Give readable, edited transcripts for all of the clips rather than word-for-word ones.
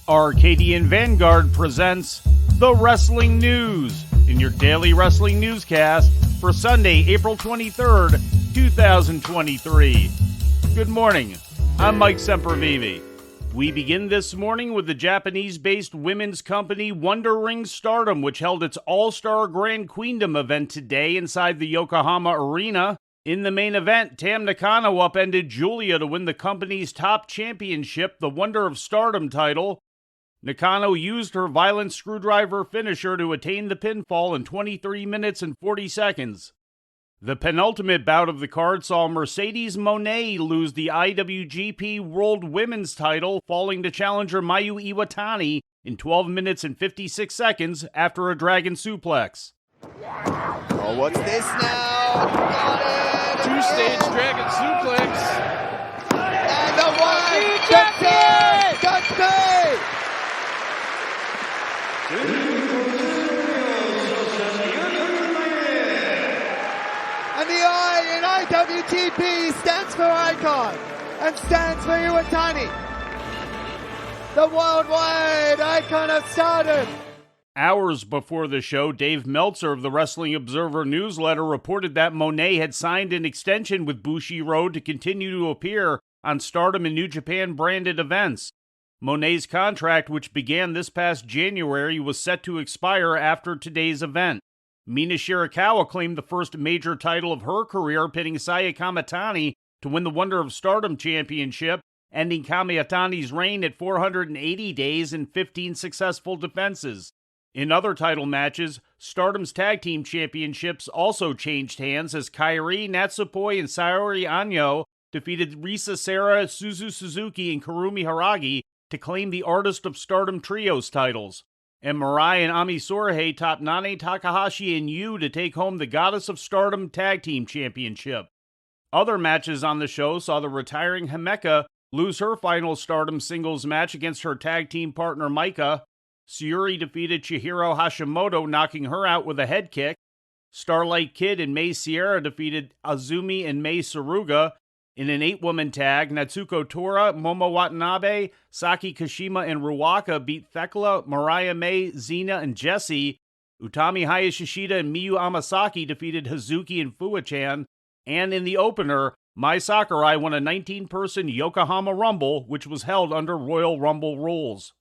Arcadian Vanguard presents The Wrestling News in your daily wrestling newscast for Sunday, April 23rd, 2023. Good morning. I'm Mike Sempervive. We begin this morning with the Japanese-based women's company Wonder Ring Stardom, which held its All-Star Grand Queendom event today inside the Yokohama Arena. In the main event, Tam Nakano upended Giulia to win the company's top championship, the Wonder of Stardom title. Nakano used her violent screwdriver finisher to attain the pinfall in 23 minutes and 40 seconds. The penultimate bout of the card saw Mercedes Moné lose the IWGP World Women's title, falling to challenger Mayu Iwatani in 12 minutes and 56 seconds after a dragon suplex. Oh, what's this now? Got it! Two-stage dragon suplex. And the one! That's it! And the I in IWGP stands for Icon and stands for Iwatani, the worldwide icon of Stardom. Hours before the show, Dave Meltzer of the Wrestling Observer newsletter reported that Moné had signed an extension with Bushiroad to continue to appear on Stardom and New Japan branded events. Moné's contract, which began this past January, was set to expire after today's event. Mina Shirakawa claimed the first major title of her career, pinning Saya Kamitani to win the Wonder of Stardom championship, ending Kamitani's reign at 480 days and 15 successful defenses. In other title matches, Stardom's tag team championships also changed hands as Kairi, Natsupoi, and Saori Anou defeated Risa Sera, Suzu Suzuki, and Kurumi Haragi to claim the Artist of Stardom Trios titles. And Mirai and Ami Sourei topped Nane Takahashi and Yu to take home the Goddess of Stardom Tag Team Championship. Other matches on the show saw the retiring Himeka lose her final Stardom singles match against her tag team partner Maika. Syuri defeated Chihiro Hashimoto, knocking her out with a head kick. Starlight Kid and Mai Sierra defeated Azumi and Mai Saruga. In an 8-woman tag, Natsuko Tora, Momo Watanabe, Saki Kashima, and Ruaka beat Thekla, Mariah May, Xena, and Jessie. Utami Hayashishida and Miyu Amasaki defeated Hazuki and Fuwachan. And in the opener, Mai Sakurai won a 19-person Yokohama Rumble, which was held under Royal Rumble rules.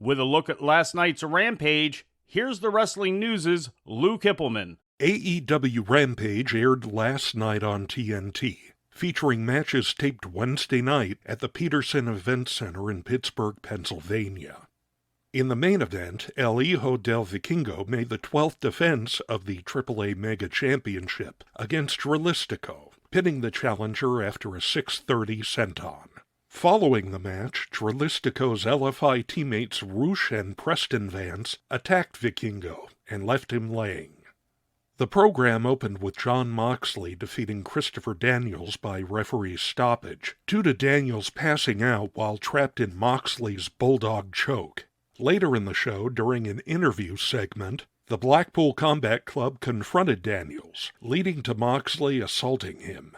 With a look at last night's Rampage, here's the Wrestling News' Lou Kipilman. AEW Rampage aired last night on TNT, featuring matches taped Wednesday night at the Peterson Event Center in Pittsburgh, Pennsylvania. In the main event, El Hijo del Vikingo made the 12th defense of the AAA Mega Championship against Dralistico, pinning the challenger after a 6:30 senton. Following the match, Dralistico's LFI teammates Roosh and Preston Vance attacked Vikingo and left him laying. The program opened with Jon Moxley defeating Christopher Daniels by referee stoppage, due to Daniels passing out while trapped in Moxley's Bulldog choke. Later in the show, during an interview segment, the Blackpool Combat Club confronted Daniels, leading to Moxley assaulting him.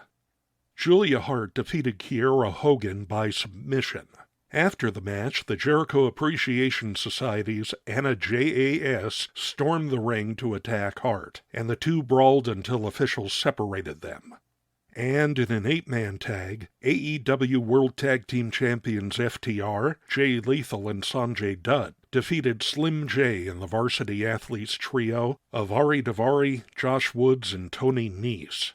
Julia Hart defeated Kiera Hogan by submission. After the match, the Jericho Appreciation Society's Anna Jas stormed the ring to attack Hart, and the two brawled until officials separated them. And in an 8-man tag, AEW World Tag Team Champions FTR, Jay Lethal and Sanjay Dutt defeated Slim J and the Varsity Athletes trio of Ari Daivari, Josh Woods, and Tony Nese.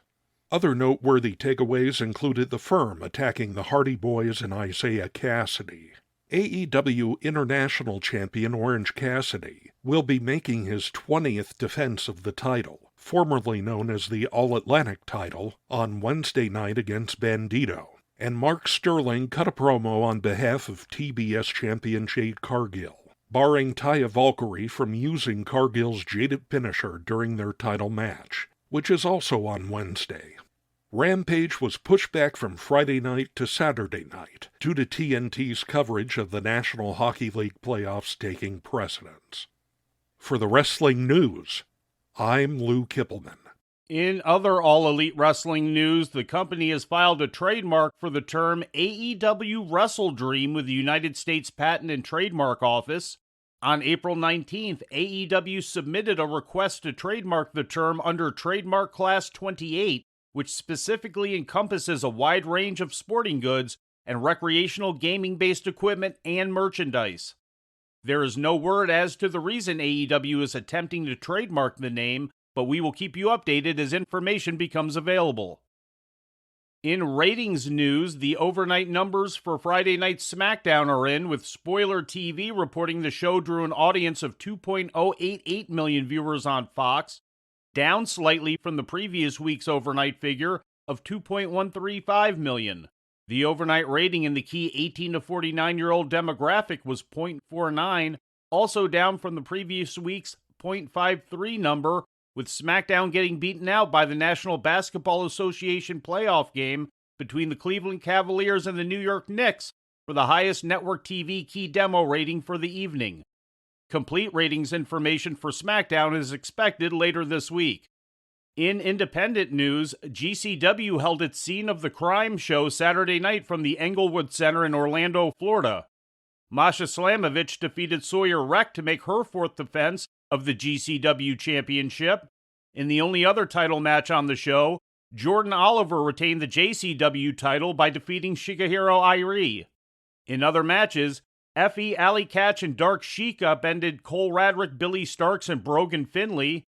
Other noteworthy takeaways included the Firm attacking the Hardy Boys and Isaiah Cassidy. AEW International Champion Orange Cassidy will be making his 20th defense of the title, formerly known as the All-Atlantic title, on Wednesday night against Bandito. And Mark Sterling cut a promo on behalf of TBS champion Jade Cargill, barring Taya Valkyrie from using Cargill's jaded finisher during their title match, which is also on Wednesday. Rampage was pushed back from Friday night to Saturday night due to TNT's coverage of the National Hockey League playoffs taking precedence. For the Wrestling News, I'm Lou Kipilman. In other All Elite Wrestling news, the company has filed a trademark for the term AEW Wrestle Dream with the United States Patent and Trademark Office. On April 19th, AEW submitted a request to trademark the term under Trademark Class 28, which specifically encompasses a wide range of sporting goods and recreational gaming-based equipment and merchandise. There is no word as to the reason AEW is attempting to trademark the name, but we will keep you updated as information becomes available. In ratings news, the overnight numbers for Friday Night Smackdown are in, with Spoiler TV reporting the show drew an audience of 2.088 million viewers on Fox, down slightly from the previous week's overnight figure of 2.135 million. The overnight rating in the key 18 to 49-year-old demographic was 0.49, also down from the previous week's 0.53 number, with Smackdown getting beaten out by the National Basketball Association playoff game between the Cleveland Cavaliers and the New York Knicks for the highest network TV key demo rating for the evening. Complete ratings information for Smackdown is expected later this week. In independent news, GCW held its Scene of the Crime show Saturday night from the Englewood Center in Orlando, Florida. Masha Slamovich defeated Sawyer Wreck to make her fourth defense of the GCW Championship. In the only other title match on the show, Jordan Oliver retained the JCW title by defeating Shigehiro Irie. In other matches, Effie, Allie Katch, and Dark Sheik upended Cole Radrick, Billy Starks, and Brogan Finley.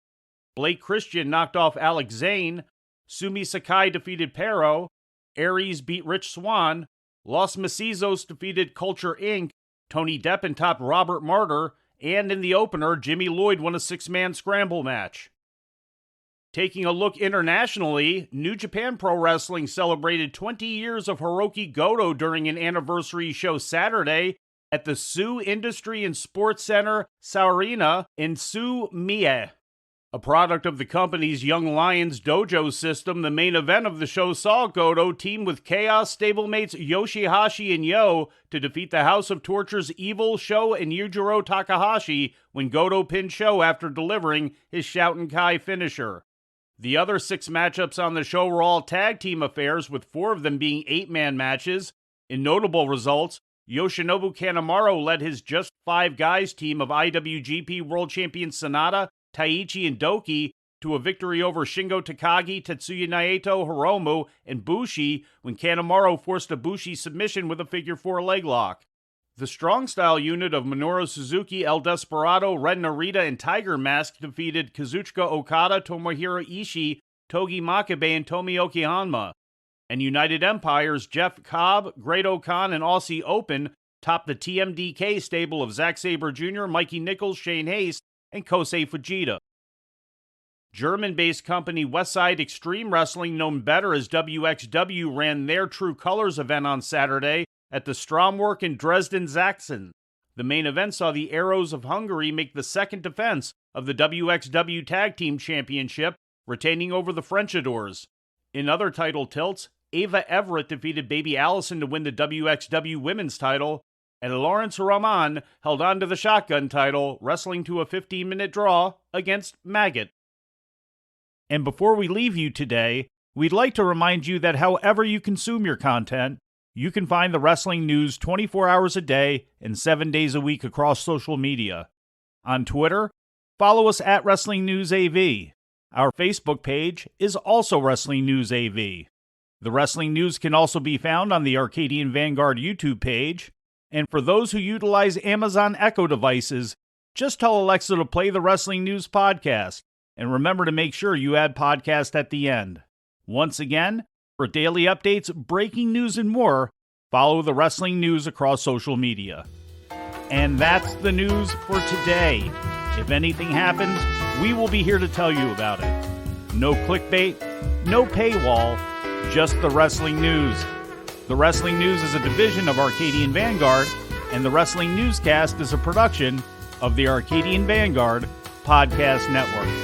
Blake Christian knocked off Alex Zane. Sumi Sakai defeated Pero. Aries beat Rich Swann. Los Macizos defeated Culture Inc. Tony Deppen topped Robert Martyr. And in the opener, Jimmy Lloyd won a six-man scramble match. Taking a look internationally, New Japan Pro Wrestling celebrated 20 years of Hiroki Goto during an anniversary show Saturday at the Sue Industry and Sports Center Saurina in Sumie. A product of the company's Young Lions dojo system, the main event of the show saw Goto team with Chaos stablemates Yoshihashi and Yo to defeat the House of Torture's Evil, Sho, and Yujiro Takahashi when Goto pinned Sho after delivering his Shouten Kai finisher. The other 6 matchups on the show were all tag team affairs, with 4 of them being 8-man matches. In notable results, Yoshinobu Kanemaru led his Just 5 Guys team of IWGP World Champions Sanada, Taichi, and Doki to a victory over Shingo Takagi, Tetsuya Naito, Hiromu, and Bushi when Kanemaru forced a Bushi submission with a figure 4 leg lock. The strong style unit of Minoru Suzuki, El Desperado, Ren Narita, and Tiger Mask defeated Kazuchika Okada, Tomohiro Ishii, Togi Makabe, and Tomoaki Hanma. And United Empire's Jeff Cobb, Great O'Khan, and Aussie Open topped the TMDK stable of Zack Sabre Jr., Mikey Nichols, Shane Haste, and Kosei Fujita. German-based company Westside Extreme Wrestling, known better as WXW, ran their True Colors event on Saturday at the Stromwerk in Dresden-Sachsen. The main event saw the Arrows of Hungary make the second defense of the WXW Tag Team Championship, retaining over the French Adors. In other title tilts, Ava Everett defeated Baby Allison to win the WXW Women's title, and Lawrence Rahman held on to the Shotgun title, wrestling to a 15-minute draw against Maggot. And before we leave you today, we'd like to remind you that however you consume your content, you can find the wrestling news 24 hours a day and 7 days a week across social media. On Twitter, follow us at Wrestling News AV. Our Facebook page is also Wrestling News AV. The Wrestling News can also be found on the Arcadian Vanguard YouTube page. And for those who utilize Amazon Echo devices, just tell Alexa to play the Wrestling News podcast. And remember to make sure you add podcast at the end. Once again, for daily updates, breaking news, and more, follow the Wrestling News across social media. And that's the news for today. If anything happens, we will be here to tell you about it. No clickbait, no paywall, just the Wrestling News. The Wrestling News is a division of Arcadian Vanguard, and the Wrestling Newscast is a production of the Arcadian Vanguard Podcast Network.